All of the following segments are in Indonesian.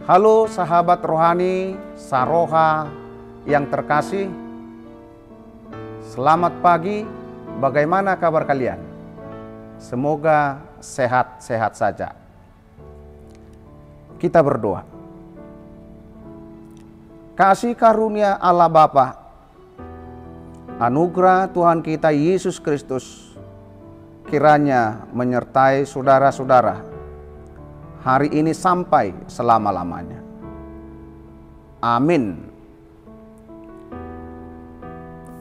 Halo sahabat rohani, Saroha yang terkasih. Selamat pagi, bagaimana kabar kalian? Semoga sehat-sehat saja. Kita berdoa. Kasih karunia Allah Bapa, anugerah Tuhan kita Yesus Kristus, kiranya menyertai saudara-saudara hari ini sampai selama-lamanya. Amin.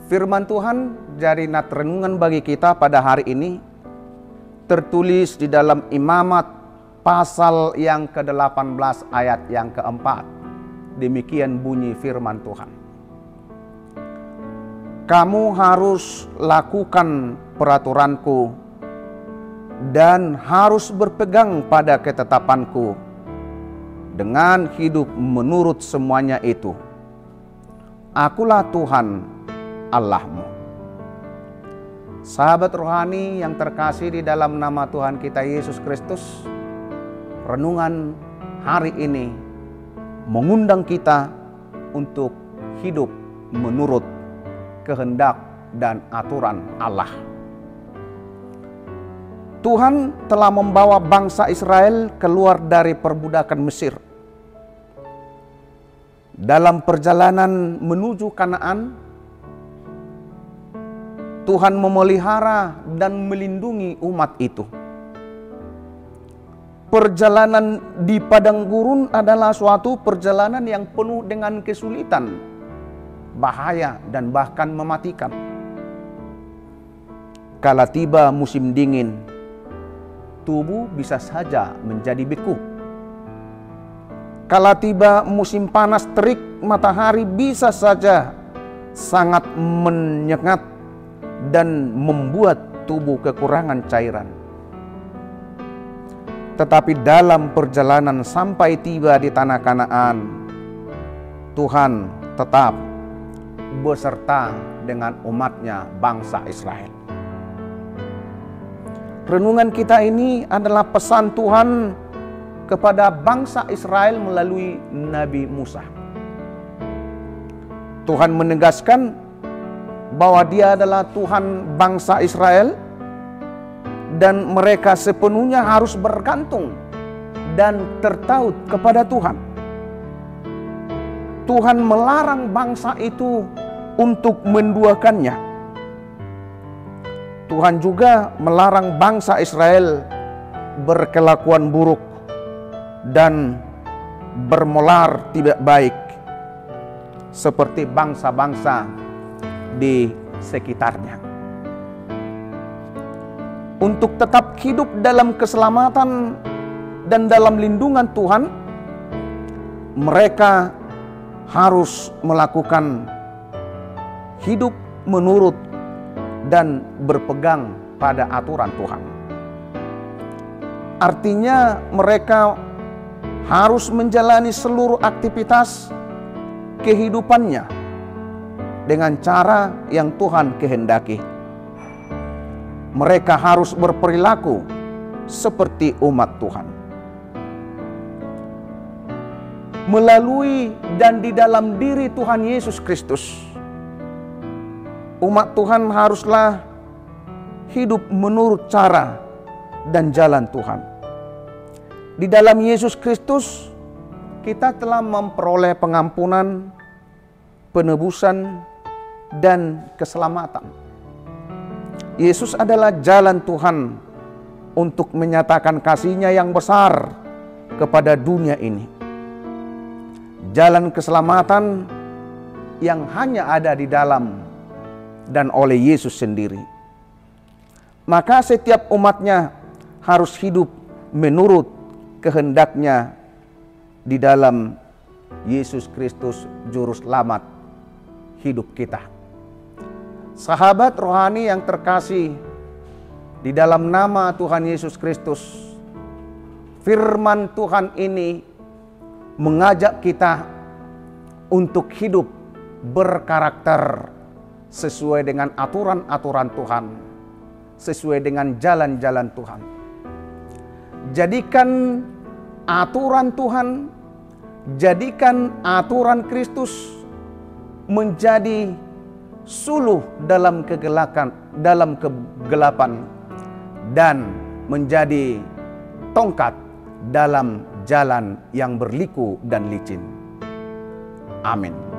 Firman Tuhan jadi nat renungan bagi kita pada hari ini tertulis di dalam Imamat pasal yang ke-18 ayat yang ke-4. Demikian bunyi firman Tuhan. Kamu harus lakukan peraturanku dan harus berpegang pada ketetapanku dengan hidup menurut semuanya itu. Akulah Tuhan Allahmu. Sahabat rohani yang terkasih di dalam nama Tuhan kita Yesus Kristus, renungan hari ini mengundang kita untuk hidup menurut kehendak dan aturan Allah. Tuhan telah membawa bangsa Israel keluar dari perbudakan Mesir. Dalam perjalanan menuju Kanaan, Tuhan memelihara dan melindungi umat itu. Perjalanan di padang gurun adalah suatu perjalanan yang penuh dengan kesulitan, bahaya, dan bahkan mematikan. Kala tiba musim dingin, tubuh bisa saja menjadi beku. Kala tiba musim panas terik, matahari bisa saja sangat menyengat dan membuat tubuh kekurangan cairan. Tetapi dalam perjalanan sampai tiba di tanah Kanaan, Tuhan tetap beserta dengan umatnya bangsa Israel. Renungan kita ini adalah pesan Tuhan kepada bangsa Israel melalui Nabi Musa. Tuhan menegaskan bahwa Dia adalah Tuhan bangsa Israel dan mereka sepenuhnya harus bergantung dan tertaut kepada Tuhan. Tuhan melarang bangsa itu untuk menduakannya. Tuhan juga melarang bangsa Israel berkelakuan buruk dan bermolar tidak baik seperti bangsa-bangsa di sekitarnya. Untuk tetap hidup dalam keselamatan dan dalam lindungan Tuhan, mereka harus melakukan hidup menurut dan berpegang pada aturan Tuhan. Artinya mereka harus menjalani seluruh aktivitas kehidupannya dengan cara yang Tuhan kehendaki. Mereka harus berperilaku seperti umat Tuhan. Melalui dan di dalam diri Tuhan Yesus Kristus, umat Tuhan haruslah hidup menurut cara dan jalan Tuhan. Di dalam Yesus Kristus, kita telah memperoleh pengampunan, penebusan, dan keselamatan. Yesus adalah jalan Tuhan untuk menyatakan kasih-Nya yang besar kepada dunia ini. Jalan keselamatan yang hanya ada di dalam dan oleh Yesus sendiri. Maka setiap umatnya harus hidup menurut kehendak-Nya di dalam Yesus Kristus Juru Selamat hidup kita. Sahabat rohani yang terkasih, di dalam nama Tuhan Yesus Kristus, firman Tuhan ini mengajak kita untuk hidup berkarakter sesuai dengan aturan-aturan Tuhan, sesuai dengan jalan-jalan Tuhan. Jadikan aturan Tuhan Jadikan aturan Kristus menjadi suluh dalam kegelapan dan menjadi tongkat dalam jalan yang berliku dan licin. Amin.